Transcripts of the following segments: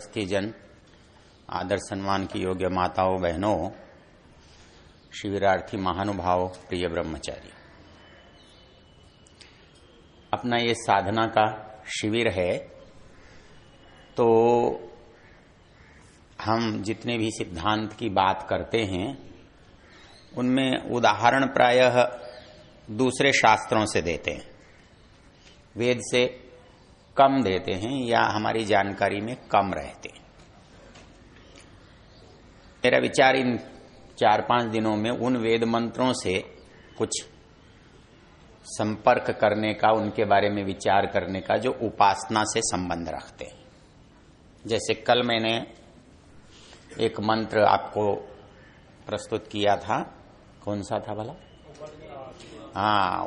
स्वस्थी जन, आदर सम्मान की योग्य माताओं बहनों, शिविरार्थी महानुभाव, प्रिय ब्रह्मचारी, अपना ये साधना का शिविर है। तो हम जितने भी सिद्धांत की बात करते हैं उनमें उदाहरण प्रायः दूसरे शास्त्रों से देते हैं, वेद से कम देते हैं या हमारी जानकारी में कम रहते हैं। मेरा विचार इन 4-5 दिनों में उन वेद मंत्रों से कुछ संपर्क करने का, उनके बारे में विचार करने का जो उपासना से संबंध रखते हैं। जैसे कल मैंने एक मंत्र आपको प्रस्तुत किया था, कौन सा था भला?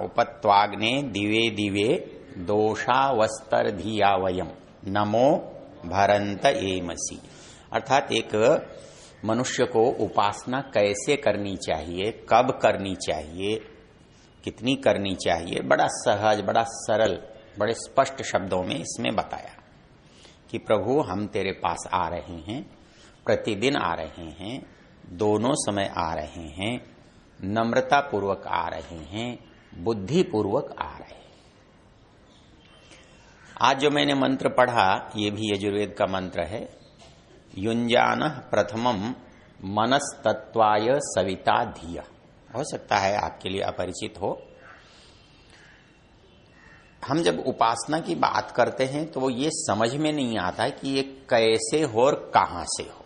उपत्वाग्ने दिवे दिवे दोषावस्तर धिया वयम नमो भरंत एमसी। अर्थात एक मनुष्य को उपासना कैसे करनी चाहिए, कब करनी चाहिए, कितनी करनी चाहिए, बड़ा सहज, बड़ा सरल, बड़े स्पष्ट शब्दों में इसमें बताया कि प्रभु हम तेरे पास आ रहे हैं, प्रतिदिन आ रहे हैं, दोनों समय आ रहे हैं, नम्रता पूर्वक आ रहे हैं, बुद्धि पूर्वक आ रहे हैं। आज जो मैंने मंत्र पढ़ा ये भी यजुर्वेद का मंत्र है। युंजान प्रथमम मनस्तत्वाय सविता धिया। हो सकता है आपके लिए अपरिचित हो। हम जब उपासना की बात करते हैं तो वो ये समझ में नहीं आता कि ये कैसे हो और कहां से हो।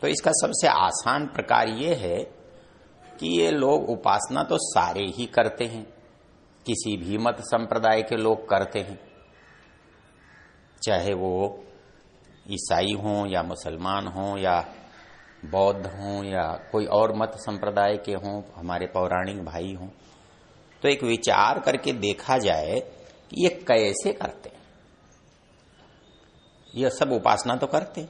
तो इसका सबसे आसान प्रकार ये है कि ये लोग उपासना तो सारे ही करते हैं, किसी भी मत संप्रदाय के लोग करते हैं, चाहे वो ईसाई हों या मुसलमान हों या बौद्ध हों या कोई और मत संप्रदाय के हों, हमारे पौराणिक भाई हों। तो एक विचार करके देखा जाए कि ये कैसे करते हैं। ये सब उपासना तो करते हैं,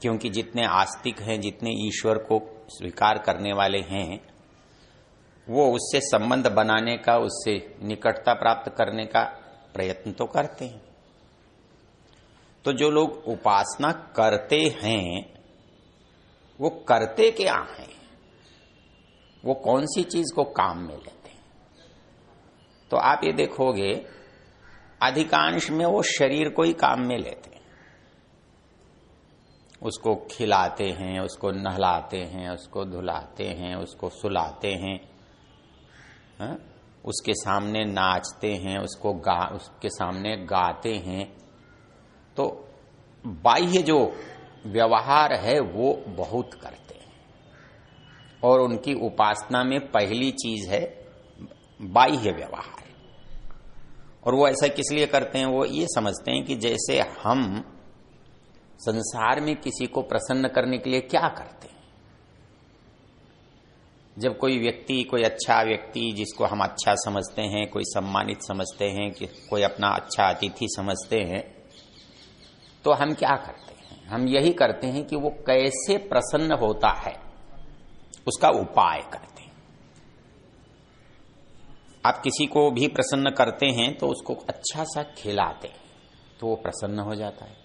क्योंकि जितने आस्तिक हैं, जितने ईश्वर को स्वीकार करने वाले हैं, वो उससे संबंध बनाने का, उससे निकटता प्राप्त करने का प्रयत्न तो करते हैं। तो जो लोग उपासना करते हैं वो करते क्या हैं, वो कौन सी चीज को काम में लेते हैं? तो आप ये देखोगे अधिकांश में वो शरीर को ही काम में लेते हैं। उसको खिलाते हैं, उसको नहलाते हैं, उसको धुलाते हैं, उसको सुलाते हैं, उसके सामने नाचते हैं, उसके सामने गाते हैं। तो बाह्य जो व्यवहार है वो बहुत करते हैं। और उनकी उपासना में पहली चीज है बाह्य व्यवहार। और वो ऐसा किस लिए करते हैं? वो ये समझते हैं कि जैसे हम संसार में किसी को प्रसन्न करने के लिए क्या करते हैं। जब कोई व्यक्ति, कोई अच्छा व्यक्ति जिसको हम अच्छा समझते हैं, कोई सम्मानित समझते हैं, कि कोई अपना अच्छा अतिथि समझते हैं, तो हम क्या करते हैं? हम यही करते हैं कि वो कैसे प्रसन्न होता है उसका उपाय करते हैं। आप किसी को भी प्रसन्न करते हैं तो उसको अच्छा सा खिलाते हैं तो वो प्रसन्न हो जाता है।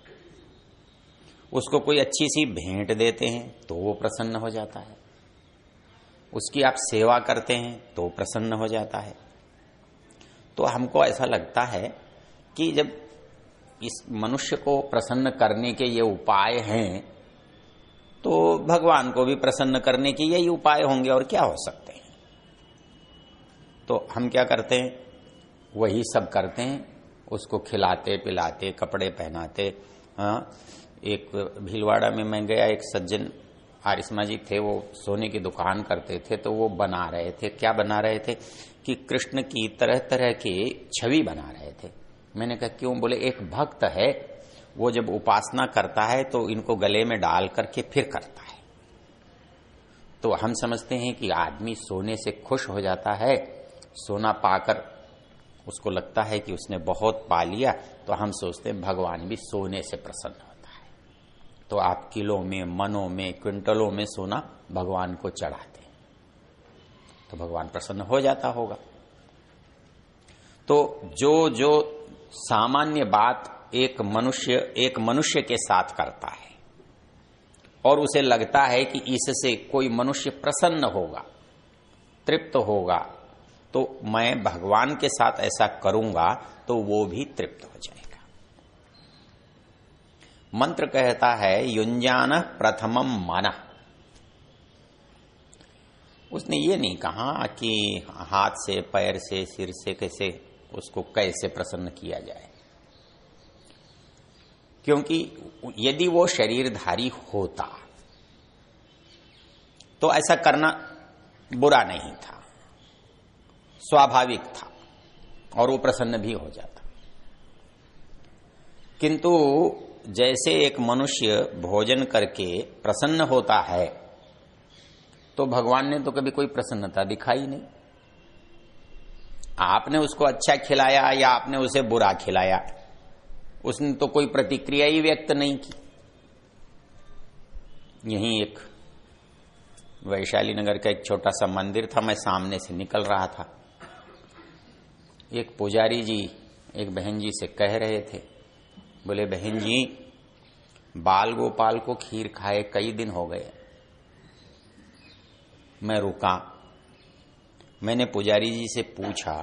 उसको कोई अच्छी सी भेंट देते हैं तो वो प्रसन्न हो जाता है। उसकी आप सेवा करते हैं तो प्रसन्न हो जाता है। तो हमको ऐसा लगता है कि जब इस मनुष्य को प्रसन्न करने के ये उपाय हैं तो भगवान को भी प्रसन्न करने के यही उपाय होंगे, और क्या हो सकते हैं। तो हम क्या करते हैं? वही सब करते हैं। उसको खिलाते पिलाते, कपड़े पहनाते। एक भीलवाड़ा में मैं गया, एक सज्जन आरिस्मा जी थे, वो सोने की दुकान करते थे। तो वो बना रहे थे, क्या बना रहे थे कि कृष्ण की तरह तरह की छवि बना रहे थे। मैंने कहा क्यों? बोले एक भक्त है, वो जब उपासना करता है तो इनको गले में डाल करके फिर करता है। तो हम समझते हैं कि आदमी सोने से खुश हो जाता है, सोना पाकर उसको लगता है कि उसने बहुत पा लिया। तो हम सोचते हैं भगवान भी सोने से प्रसन्न होता है। तो आप किलो में, मनों में, क्विंटलों में सोना भगवान को चढ़ाते हैं तो भगवान प्रसन्न हो जाता होगा। तो जो सामान्य बात एक मनुष्य के साथ करता है और उसे लगता है कि इससे कोई मनुष्य प्रसन्न होगा, तृप्त होगा, तो मैं भगवान के साथ ऐसा करूंगा तो वो भी तृप्त हो जाएगा। मंत्र कहता है युञ्जान प्रथमम मनः। उसने ये नहीं कहा कि हाथ से, पैर से, सिर से कैसे प्रसन्न किया जाए, क्योंकि यदि वो शरीरधारी होता तो ऐसा करना बुरा नहीं था, स्वाभाविक था और वो प्रसन्न भी हो जाता। किंतु जैसे एक मनुष्य भोजन करके प्रसन्न होता है, तो भगवान ने तो कभी कोई प्रसन्नता दिखाई नहीं। आपने उसको अच्छा खिलाया या आपने उसे बुरा खिलाया, उसने तो कोई प्रतिक्रिया ही व्यक्त नहीं की। यहीं एक वैशाली नगर का एक छोटा सा मंदिर था, मैं सामने से निकल रहा था, एक पुजारी जी एक बहन जी से कह रहे थे, बोले बहन जी बाल गोपाल को खीर खाए कई दिन हो गए। मैं रुका, मैंने पुजारी जी से पूछा,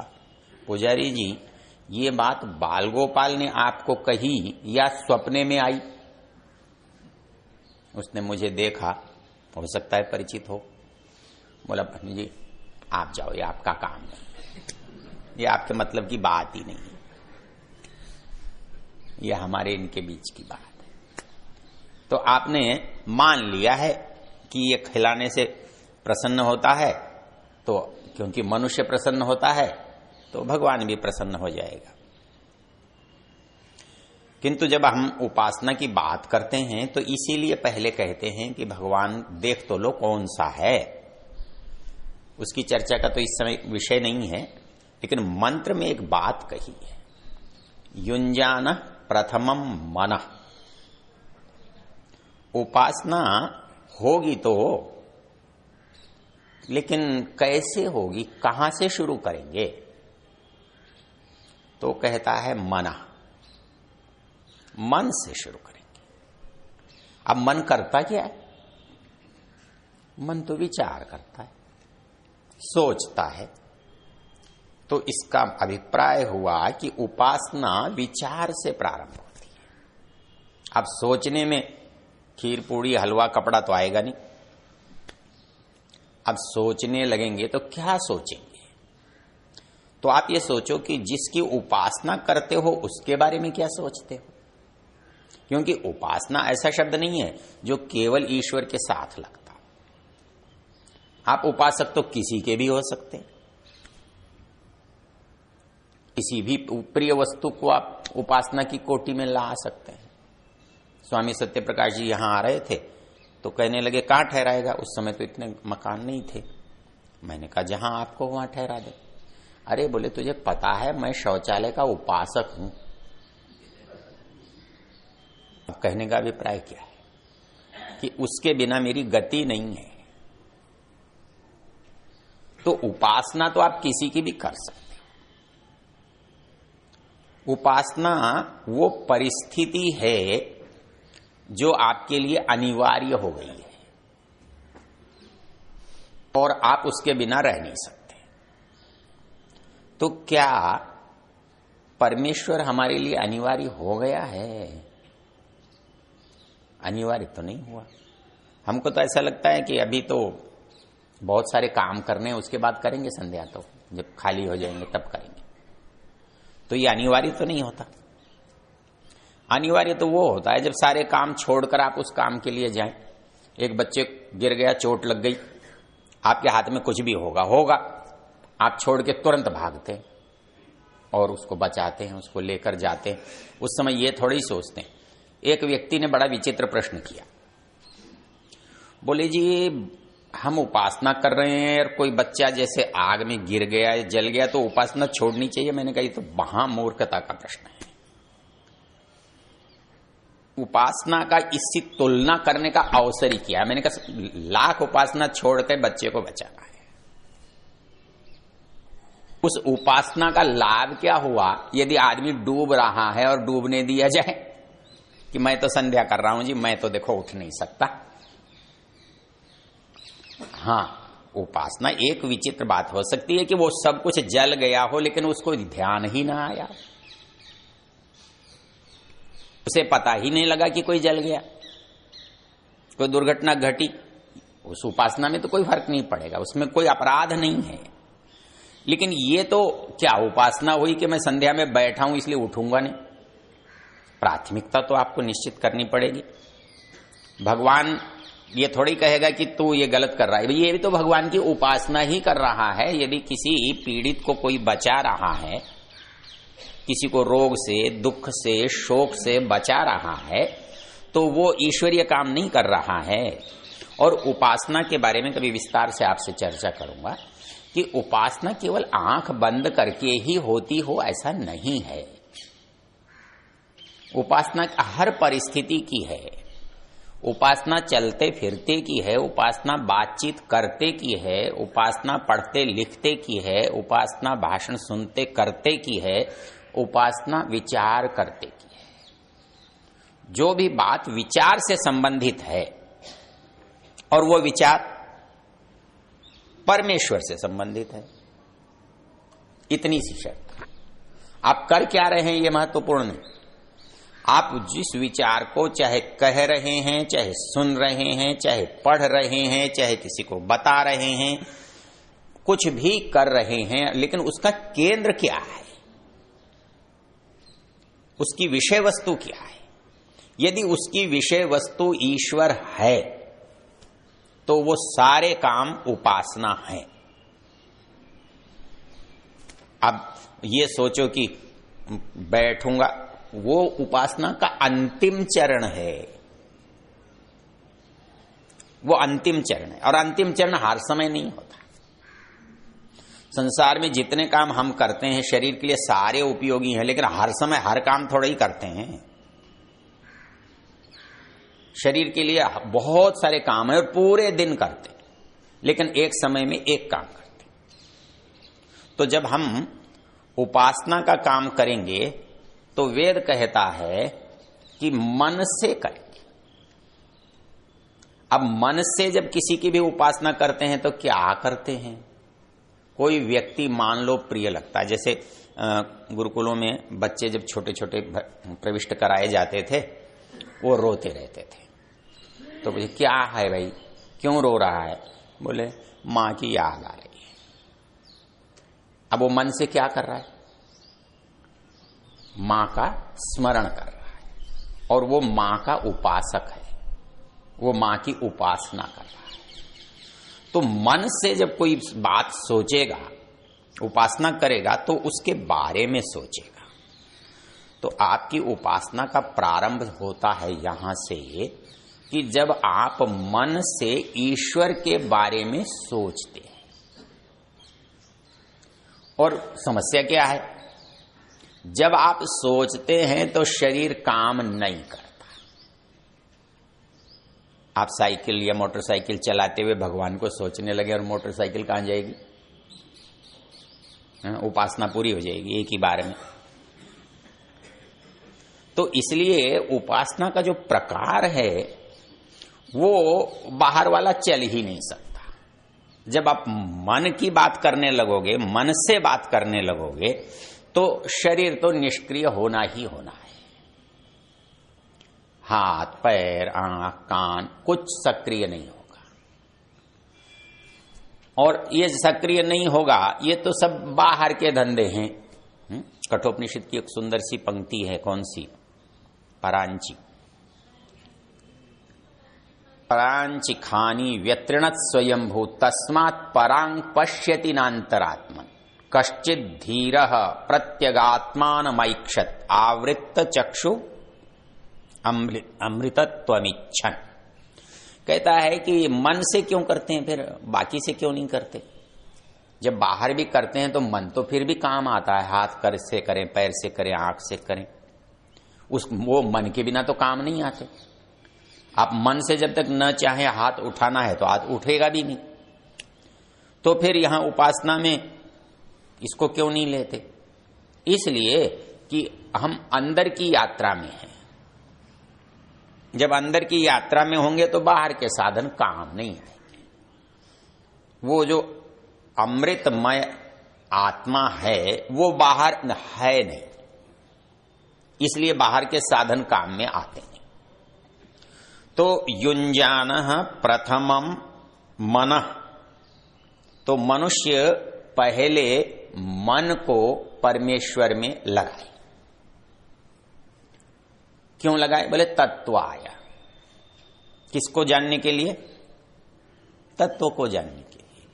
पुजारी जी ये बात बाल गोपाल ने आपको कही या सपने में आई? उसने मुझे देखा, हो सकता है परिचित हो। बोला बहन जी आप जाओ, ये आपका काम नहीं, ये आपके मतलब की बात ही नहीं है, ये हमारे इनके बीच की बात है। तो आपने मान लिया है कि ये खिलाने से प्रसन्न होता है, तो क्योंकि मनुष्य प्रसन्न होता है तो भगवान भी प्रसन्न हो जाएगा। किंतु जब हम उपासना की बात करते हैं तो इसीलिए पहले कहते हैं कि भगवान देख तो लो कौन सा है। उसकी चर्चा का तो इस समय विषय नहीं है, लेकिन मंत्र में एक बात कही है, युञ्जान प्रथमम मनः। उपासना होगी तो, लेकिन कैसे होगी, कहां से शुरू करेंगे? तो कहता है मनः, मन से शुरू करेंगे। अब मन करता क्या है? मन तो विचार करता है, सोचता है। तो इसका अभिप्राय हुआ कि उपासना विचार से प्रारंभ होती है। अब सोचने में खीर पूड़ी हलवा कपड़ा तो आएगा नहीं। अब सोचने लगेंगे तो क्या सोचेंगे? तो आप ये सोचो कि जिसकी उपासना करते हो उसके बारे में क्या सोचते हो, क्योंकि उपासना ऐसा शब्द नहीं है जो केवल ईश्वर के साथ लगता। आप उपासक तो किसी के भी हो सकते हैं, किसी भी प्रिय वस्तु को आप उपासना की कोटि में ला सकते हैं। स्वामी सत्यप्रकाश जी यहां आ रहे थे तो कहने लगे कहां ठहराएगा? उस समय तो इतने मकान नहीं थे। मैंने कहा जहां आपको वहां ठहरा दे। अरे बोले तुझे पता है मैं शौचालय का उपासक हूं। अब कहने का अभिप्राय क्या है कि उसके बिना मेरी गति नहीं है। तो उपासना तो आप किसी की भी कर सकते हो। उपासना वो परिस्थिति है जो आपके लिए अनिवार्य हो गई है और आप उसके बिना रह नहीं सकते। तो क्या परमेश्वर हमारे लिए अनिवार्य हो गया है? अनिवार्य तो नहीं हुआ। हमको तो ऐसा लगता है कि अभी तो बहुत सारे काम करने हैं, उसके बाद करेंगे संध्या, तो जब खाली हो जाएंगे तब करेंगे। तो ये अनिवार्य तो नहीं होता। अनिवार्य तो वो होता है जब सारे काम छोड़कर आप उस काम के लिए जाएं। एक बच्चे गिर गया, चोट लग गई, आपके हाथ में कुछ भी होगा, आप छोड़ के तुरंत भागते हैं और उसको बचाते हैं, उसको लेकर जाते हैं। उस समय ये थोड़ी सोचते हैं। एक व्यक्ति ने बड़ा विचित्र प्रश्न किया, बोले जी हम उपासना कर रहे हैं और कोई बच्चा जैसे आग में गिर गया, जल गया, तो उपासना छोड़नी चाहिए? मैंने कहा ये तो महा मूर्खता का प्रश्न है। उपासना का इससे तुलना करने का अवसर ही किया। मैंने कहा लाख उपासना छोड़कर बच्चे को बचाना है। उस उपासना का लाभ क्या हुआ यदि आदमी डूब रहा है और डूबने दिया जाए कि मैं तो संध्या कर रहा हूं जी, मैं तो देखो उठ नहीं सकता। हाँ, उपासना एक विचित्र बात हो सकती है कि वो सब कुछ जल गया हो लेकिन उसको ध्यान ही ना आया, उसे पता ही नहीं लगा कि कोई जल गया, कोई दुर्घटना घटी। उस उपासना में तो कोई फर्क नहीं पड़ेगा, उसमें कोई अपराध नहीं है। लेकिन ये तो क्या उपासना हुई कि मैं संध्या में बैठा हूं इसलिए उठूंगा नहीं। प्राथमिकता तो आपको निश्चित करनी पड़ेगी। भगवान ये थोड़ी कहेगा कि तू ये गलत कर रहा है, ये भी तो भगवान की उपासना ही कर रहा है। यदि किसी पीड़ित को कोई बचा रहा है, किसी को रोग से, दुख से, शोक से बचा रहा है, तो वो ईश्वरीय काम नहीं कर रहा है। और उपासना के बारे में कभी विस्तार से आपसे चर्चा करूंगा कि उपासना केवल आंख बंद करके ही होती हो ऐसा नहीं है। उपासना हर परिस्थिति की है, उपासना चलते फिरते की है, उपासना बातचीत करते की है, उपासना पढ़ते लिखते की है, उपासना भाषण सुनते करते की है, उपासना विचार करते की है। जो भी बात विचार से संबंधित है और वो विचार परमेश्वर से संबंधित है, इतनी सी शर्त। आप कर क्या रहे हैं ये महत्वपूर्ण नहीं। आप जिस विचार को चाहे कह रहे हैं, चाहे सुन रहे हैं, चाहे पढ़ रहे हैं, चाहे किसी को बता रहे हैं, कुछ भी कर रहे हैं, लेकिन उसका केंद्र क्या है, उसकी विषय वस्तु क्या है। यदि उसकी विषय वस्तु ईश्वर है तो वो सारे काम उपासना है। अब ये सोचो कि बैठूंगा, वो उपासना का अंतिम चरण है, वो अंतिम चरण है। और अंतिम चरण हर समय नहीं होता। संसार में जितने काम हम करते हैं शरीर के लिए सारे उपयोगी हैं, लेकिन हर समय हर काम थोड़ा ही करते हैं। शरीर के लिए बहुत सारे काम है और पूरे दिन करते हैं, लेकिन एक समय में एक काम करते हैं। तो जब हम उपासना का काम करेंगे तो वेद कहता है कि मन से करेंगे। अब मन से जब किसी की भी उपासना करते हैं तो क्या करते हैं। कोई व्यक्ति मान लो प्रिय लगता है, जैसे गुरुकुलों में बच्चे जब छोटे छोटे प्रविष्ट कराए जाते थे वो रोते रहते थे, तो बोले क्या है भाई, क्यों रो रहा है। बोले मां की याद आ रही है। अब वो मन से क्या कर रहा है, मां का स्मरण कर रहा है और वो मां का उपासक है, वो मां की उपासना कर रहा है। तो मन से जब कोई बात सोचेगा, उपासना करेगा, तो उसके बारे में सोचेगा। तो आपकी उपासना का प्रारंभ होता है यहां से कि जब आप मन से ईश्वर के बारे में सोचते हैं। और समस्या क्या है, जब आप सोचते हैं तो शरीर काम नहीं करता। आप साइकिल या मोटरसाइकिल चलाते हुए भगवान को सोचने लगे और मोटरसाइकिल कहां जाएगी, उपासना पूरी हो जाएगी एक ही बार में। तो इसलिए उपासना का जो प्रकार है वो बाहर वाला चल ही नहीं सकता। जब आप मन की बात करने लगोगे, मन से बात करने लगोगे, तो शरीर तो निष्क्रिय होना ही होना है। हाथ, पैर, आंख, कान कुछ सक्रिय नहीं होगा। और ये सक्रिय नहीं होगा, ये तो सब बाहर के धंधे हैं। कठोपनिषद की एक सुंदर सी पंक्ति है, कौन सी, परांची। परांची खानी व्यत्रिणत स्वयंभू तस्मात् परांग पश्यति नान्तरात्मन कश्चित धीरः प्रत्यगात्मानमैक्षत आवृत्त चक्षु अमृतत्वमिच्छन्। कहता है कि मन से क्यों करते हैं, फिर बाकी से क्यों नहीं करते। जब बाहर भी करते हैं तो मन तो फिर भी काम आता है, हाथ कर से करें, पैर से करें, आंख से करें, वो मन के बिना तो काम नहीं आते। आप मन से जब तक न चाहे हाथ उठाना है तो हाथ उठेगा भी नहीं। तो फिर यहां उपासना में इसको क्यों नहीं लेते? इसलिए कि हम अंदर की यात्रा में हैं। जब अंदर की यात्रा में होंगे तो बाहर के साधन काम नहीं आएंगे। वो जो अमृतमय आत्मा है वो बाहर है नहीं, इसलिए बाहर के साधन काम में आते नहीं। तो युञ्जानः प्रथमम मनः, तो मनुष्य पहले मन को परमेश्वर में लगाए। क्यों लगाए? बोले तत्वाय। किसको जानने के लिए? तत्व को जानने के लिए,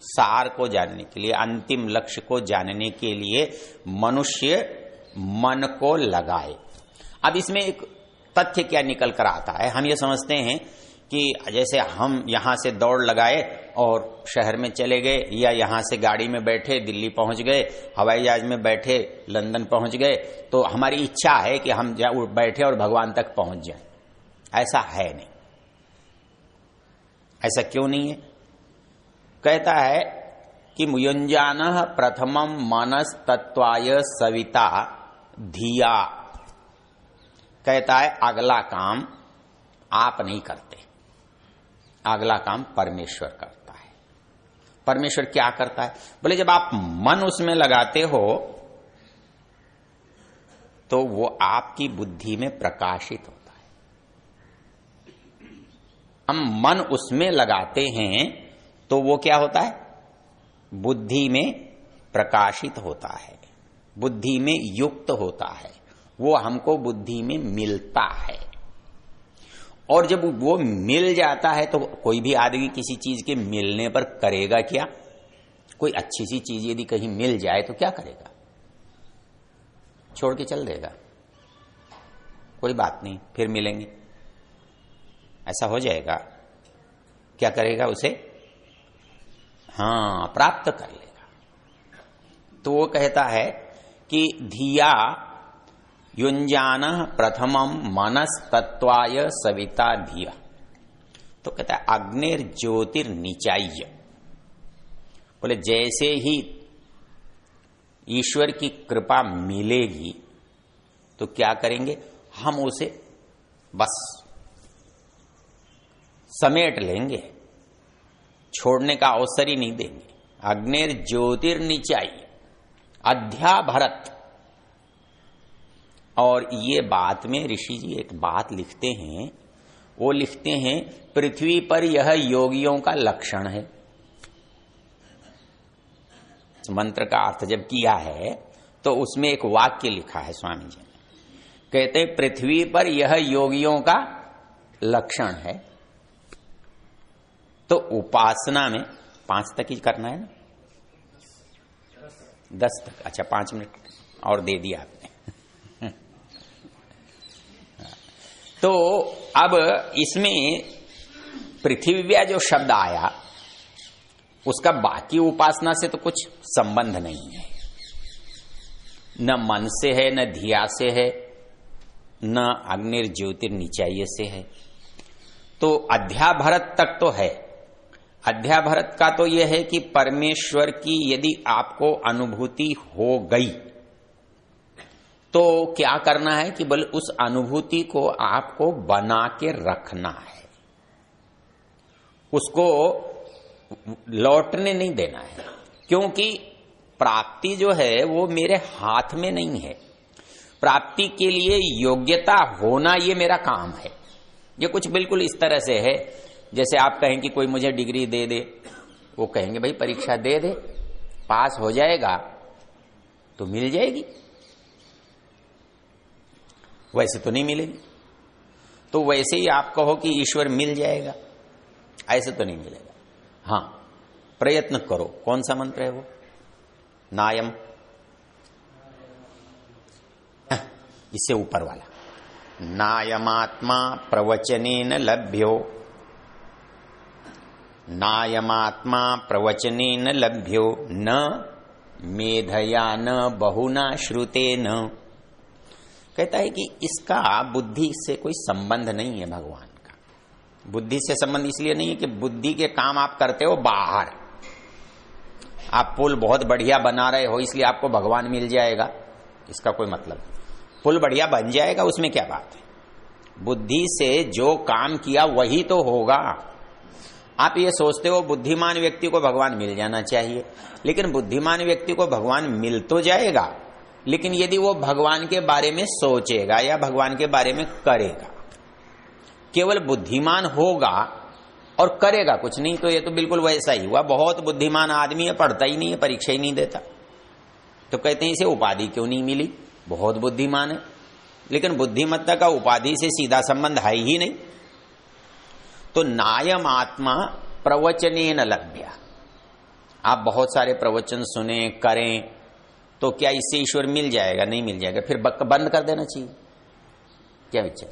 सार को जानने के लिए, अंतिम लक्ष्य को जानने के लिए मनुष्य मन को लगाए। अब इसमें एक तथ्य क्या निकल कर आता है? हम ये समझते हैं कि जैसे हम यहां से दौड़ लगाए और शहर में चले गए, या यहां से गाड़ी में बैठे दिल्ली पहुंच गए, हवाई जहाज में बैठे लंदन पहुंच गए, तो हमारी इच्छा है कि हम बैठे और भगवान तक पहुंच जाएं। ऐसा है नहीं। ऐसा क्यों नहीं है? कहता है कि मुयुञ्जानः प्रथमम मनस तत्वाय सविता धिया। कहता है अगला काम आप नहीं करते, अगला काम परमेश्वर करता है। परमेश्वर क्या करता है? बोले जब आप मन उसमें लगाते हो तो वो आपकी बुद्धि में प्रकाशित होता है। हम मन उसमें लगाते हैं तो वो क्या होता है? बुद्धि में प्रकाशित होता है, बुद्धि में युक्त होता है, वो हमको बुद्धि में मिलता है। और जब वो मिल जाता है तो कोई भी आदमी किसी चीज के मिलने पर करेगा क्या? कोई अच्छी सी चीज यदि कहीं मिल जाए तो क्या करेगा? छोड़ के चल देगा, कोई बात नहीं फिर मिलेंगे, ऐसा हो जाएगा। क्या करेगा उसे? हाँ, प्राप्त कर लेगा। तो वो कहता है कि धिया युञ्जानः प्रथमम मनस तत्वाय सविता धिया। तो कहता है अग्निर ज्योतिर्निचाय्य। बोले जैसे ही ईश्वर की कृपा मिलेगी तो क्या करेंगे? हम उसे बस समेट लेंगे, छोड़ने का अवसर ही नहीं देंगे। अग्निर ज्योतिर्निचाय्य अध्याभरत। और ये बात में ऋषि जी एक बात लिखते हैं, वो लिखते हैं पृथ्वी पर यह योगियों का लक्षण है। इस मंत्र का अर्थ जब किया है तो उसमें एक वाक्य लिखा है स्वामी जी ने, कहते हैं पृथ्वी पर यह योगियों का लक्षण है। तो उपासना में 5 तक ही करना है ना, 10 तक। अच्छा 5 मिनट और दे दिया आपने। तो अब इसमें पृथ्व्या जो शब्द आया उसका बाकी उपासना से तो कुछ संबंध नहीं है, न मन से है, न धिया से है, न अग्निर ज्योतिर्निचाय्य से है। तो अध्याभरत तक तो है। अध्याभरत का तो यह है कि परमेश्वर की यदि आपको अनुभूति हो गई तो क्या करना है कि बोले उस अनुभूति को आपको बना के रखना है, उसको लौटने नहीं देना है। क्योंकि प्राप्ति जो है वो मेरे हाथ में नहीं है। प्राप्ति के लिए योग्यता होना ये मेरा काम है। ये कुछ बिल्कुल इस तरह से है जैसे आप कहें कि कोई मुझे डिग्री दे दे, वो कहेंगे भाई परीक्षा दे दे, पास हो जाएगा तो मिल जाएगी, वैसे तो नहीं मिलेगी। तो वैसे ही आप कहो कि ईश्वर मिल जाएगा, ऐसे तो नहीं मिलेगा। हाँ, प्रयत्न करो। कौन सा मंत्र है वो? नायम, इससे ऊपर वाला, नायमात्मा प्रवचनेन लभ्यो, नायमात्मा प्रवचनेन लभ्यो न मेधया न बहुना श्रुतेन। कहता है कि इसका बुद्धि से कोई संबंध नहीं है। भगवान का बुद्धि से संबंध इसलिए नहीं है कि बुद्धि के काम आप करते हो बाहर, आप पुल बहुत बढ़िया बना रहे हो इसलिए आपको भगवान मिल जाएगा, इसका कोई मतलब नहीं। पुल बढ़िया बन जाएगा उसमें क्या बात है, बुद्धि से जो काम किया वही तो होगा। आप ये सोचते हो बुद्धिमान व्यक्ति को भगवान मिल जाना चाहिए, लेकिन बुद्धिमान व्यक्ति को भगवान मिल तो जाएगा, लेकिन यदि वो भगवान के बारे में सोचेगा या भगवान के बारे में करेगा। केवल बुद्धिमान होगा और करेगा कुछ नहीं, तो ये तो बिल्कुल वैसा ही हुआ, बहुत बुद्धिमान आदमी है, पढ़ता ही नहीं है, परीक्षा ही नहीं देता, तो कहते हैं इसे उपाधि क्यों नहीं मिली, बहुत बुद्धिमान है, लेकिन बुद्धिमत्ता का उपाधि से सीधा संबंध है ही नहीं। तो नायम आत्मा प्रवचनेन लभ्य, आप बहुत सारे प्रवचन सुने करें तो क्या इससे ईश्वर मिल जाएगा, नहीं मिल जाएगा, फिर बंद कर देना चाहिए। क्या विचार,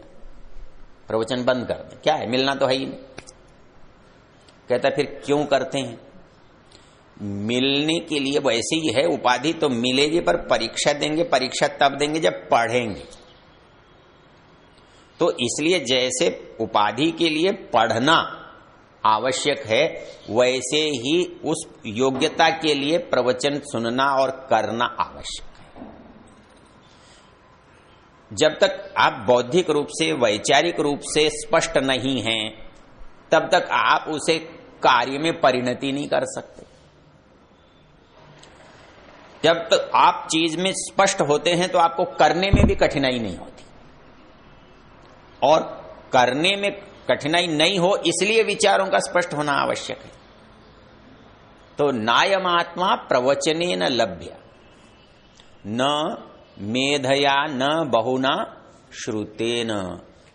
प्रवचन बंद कर दे, क्या है, मिलना तो है ही नहीं। कहता फिर क्यों करते हैं, मिलने के लिए वैसे ही है, उपाधि तो मिलेगी पर परीक्षा देंगे, परीक्षा तब देंगे जब पढ़ेंगे। तो इसलिए जैसे उपाधि के लिए पढ़ना आवश्यक है, वैसे ही उस योग्यता के लिए प्रवचन सुनना और करना आवश्यक है। जब तक आप बौद्धिक रूप से, वैचारिक रूप से स्पष्ट नहीं हैं, तब तक आप उसे कार्य में परिणति नहीं कर सकते। जब तक आप चीज में स्पष्ट होते हैं तो आपको करने में भी कठिनाई नहीं होती, और करने में कठिनाई नहीं हो इसलिए विचारों का स्पष्ट होना आवश्यक है। तो नायमात्मा प्रवचनेन लभ्य न मेधया न बहुना श्रुतेन।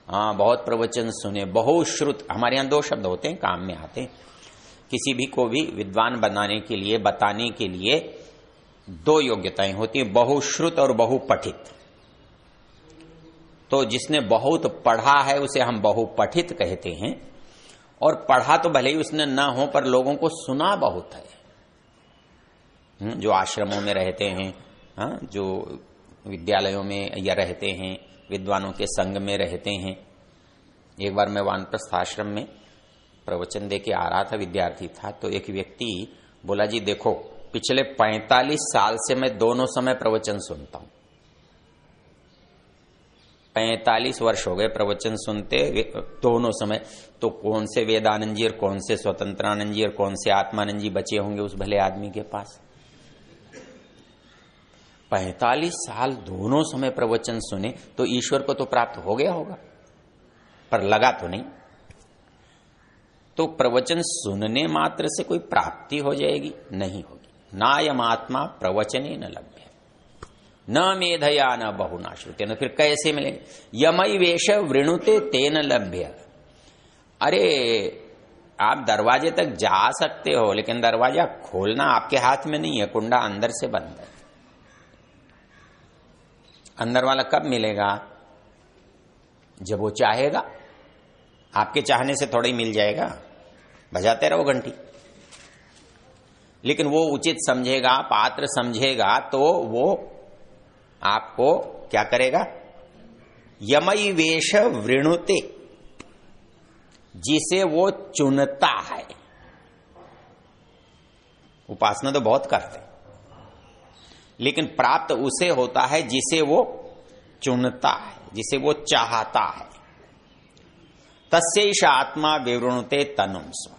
बहुत प्रवचन सुने, बहुश्रुत, हमारे यहां दो शब्द होते हैं, काम में आते हैं। किसी भी को भी विद्वान बनाने के लिए, बताने के लिए दो योग्यताएं होती हैं, बहुश्रुत और बहुपठित। तो जिसने बहुत पढ़ा है उसे हम बहुपठित कहते हैं, और पढ़ा तो भले ही उसने ना हो पर लोगों को सुना बहुत है। जो आश्रमों में रहते हैं, जो विद्यालयों में या रहते हैं, विद्वानों के संग में रहते हैं। एक बार मैं वानप्रस्थ आश्रम में प्रवचन दे के आ रहा था, विद्यार्थी था, तो एक व्यक्ति बोला जी देखो पिछले 45 साल से मैं दोनों समय प्रवचन सुनता हूं। 45 वर्ष हो गए प्रवचन सुनते दोनों समय। तो कौन से वेदानंद जी और कौन से स्वतंत्रानंद जी और कौन से आत्मानंद जी बचे होंगे उस भले आदमी के पास। 45 साल दोनों समय प्रवचन सुने तो ईश्वर को तो प्राप्त हो गया होगा, पर लगा तो नहीं। तो प्रवचन सुनने मात्र से कोई प्राप्ति हो जाएगी? नहीं होगी। नायमात्मा प्रवचने न लभ्य न मेधया न बहुना श्रुतेन। फिर कैसे मिलेंगे? यमई वेश वृणुते तेन लभ्य। अरे आप दरवाजे तक जा सकते हो, लेकिन दरवाजा खोलना आपके हाथ में नहीं है, कुंडा अंदर से बंद है। अंदर वाला कब मिलेगा? जब वो चाहेगा। आपके चाहने से थोड़ा ही मिल जाएगा, बजाते रहो घंटी। लेकिन वो उचित समझेगा, पात्र समझेगा, तो वो आपको क्या करेगा? यमई वेश वृणुते, जिसे वो चुनता है। उपासना तो बहुत करते, लेकिन प्राप्त उसे होता है जिसे वो चुनता है, जिसे वो चाहता है। तस्यैष आत्मा विवृणुते तनुं स्व।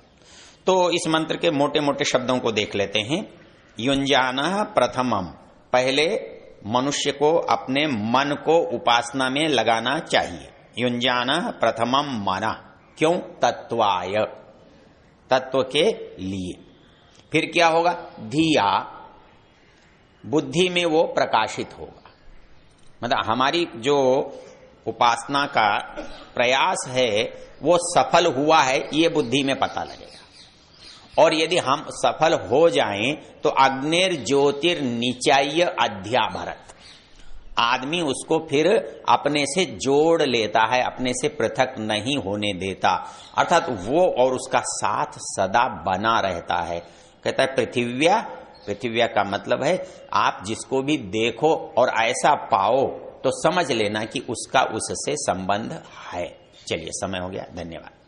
तो इस मंत्र के मोटे मोटे शब्दों को देख लेते हैं। युञ्जानः प्रथमम, पहले मनुष्य को अपने मन को उपासना में लगाना चाहिए। युञ्जानः प्रथमम मना, क्यों? तत्वाय, तत्व के लिए। फिर क्या होगा? धिया, बुद्धि में वो प्रकाशित होगा। मतलब हमारी जो उपासना का प्रयास है वो सफल हुआ है, ये बुद्धि में पता लगेगा। और यदि हम सफल हो जाएं तो अग्निर ज्योतिर्निचाय्य अध्याभरत, आदमी उसको फिर अपने से जोड़ लेता है, अपने से पृथक नहीं होने देता, अर्थात वो और उसका साथ सदा बना रहता है। कहता है पृथिव्या, पृथिव्या का मतलब है आप जिसको भी देखो और ऐसा पाओ तो समझ लेना कि उसका उससे संबंध है। चलिए समय हो गया, धन्यवाद।